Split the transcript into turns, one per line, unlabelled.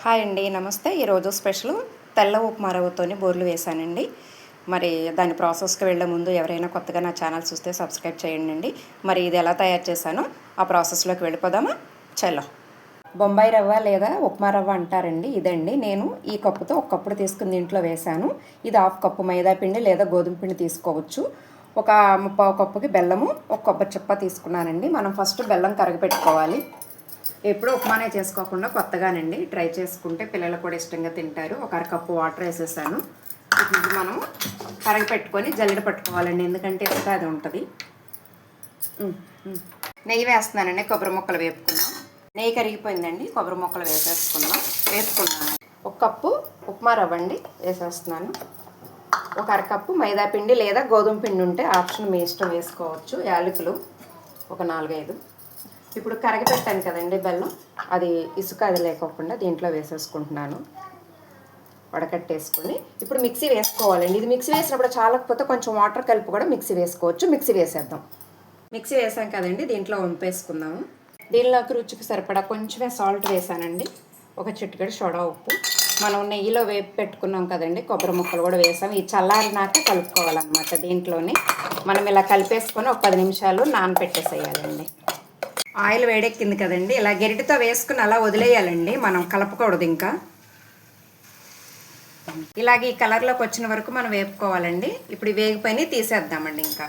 Hi అండి, నమస్తే. ఈరోజు స్పెషల్ తెల్ల ఉప్మా రవ్వతోని బూరెలు వేసానండి. మరి దాని ప్రాసెస్కి వెళ్ళే ముందు ఎవరైనా కొత్తగా నా ఛానల్ చూస్తే సబ్స్క్రైబ్ చేయండి. మరి ఇది ఎలా తయారు చేశానో ఆ ప్రాసెస్లోకి వెళ్ళిపోదామా? చలో. బొంబాయి రవ్వ లేదా ఉప్మా రవ్వ అంటారండి. ఇదండి. నేను ఈ కప్పుతో ఒక కప్పుడు తీసుకుని దీంట్లో వేశాను. ఇది హాఫ్ కప్పు మైదా పిండి లేదా గోధుమ పిండి తీసుకోవచ్చు. ఒక ముప్పావు కప్పుకి బెల్లము, ఒక కొబ్బరి చిప్ప తీసుకున్నానండి. మనం ఫస్ట్ బెల్లం కరగపెట్టుకోవాలి. ఎప్పుడూ ఉప్మానే చేసుకోకుండా కొత్తగానండి ట్రై చేసుకుంటే పిల్లలు కూడా ఇష్టంగా తింటారు. ఒక అరకప్పు వాటర్ వేసేసాను. ఇప్పుడు మనం కరగపెట్టుకొని జల్లెడ పట్టుకోవాలండి, ఎందుకంటే ఇసుక అది ఉంటుంది. నెయ్యి వేస్తున్నానండి. కొబ్బరి ముక్కలు వేపుకున్నాం. నెయ్యి కరిగిపోయిందండి. కొబ్బరి ముక్కలు వేసుకున్నాను. ఒక కప్పు ఉప్మా రవ్వ అండి వేసేస్తున్నాను. ఒక అరకప్పు మైదా పిండి లేదా గోధుమ పిండి ఉంటే ఆప్షన్ మీ ఇష్టం, వేసుకోవచ్చు. యాలకులు ఒక 4-5. ఇప్పుడు కరగపెట్టాను కదండి బెల్లం, అది ఇసుక అది లేకోకుండా దీంట్లో వేసేసుకుంటున్నాను. వడకట్టేసుకొని ఇప్పుడు మిక్సీ వేసుకోవాలండి. ఇది మిక్సీ వేసినప్పుడు చాలకపోతే కొంచెం వాటర్ కలిపి కూడా మిక్సీ వేసుకోవచ్చు. మిక్సీ వేసేద్దాం. మిక్సీ వేసాం కదండి, దీంట్లో వంపేసుకుందాము. దీనిలోకి రుచికి సరిపడా కొంచెమే సాల్ట్ వేసానండి. ఒక చిటికెడు సోడా ఉప్పు. మనం నెయ్యిలో వేపి పెట్టుకున్నాం కదండి, కొబ్బరి ముక్కలు కూడా వేసాం. ఈ చల్లారినాక కలుపుకోవాలన్నమాట. దీంట్లోనే మనం ఇలా కలిపేసుకొని ఒక 10 నిమిషాలు నానపెట్టేసేయాలండి. ఆయిల్ వేడెక్కింది కదండి, ఇలా గెరిటితో వేసుకుని అలా వదిలేయాలండి, మనం కలపకూడదు. ఇంకా ఇలాగ ఈ కలర్లోకి వచ్చిన వరకు మనం వేపుకోవాలండి. ఇప్పుడు వేగిపోయి తీసేద్దామండి. ఇంకా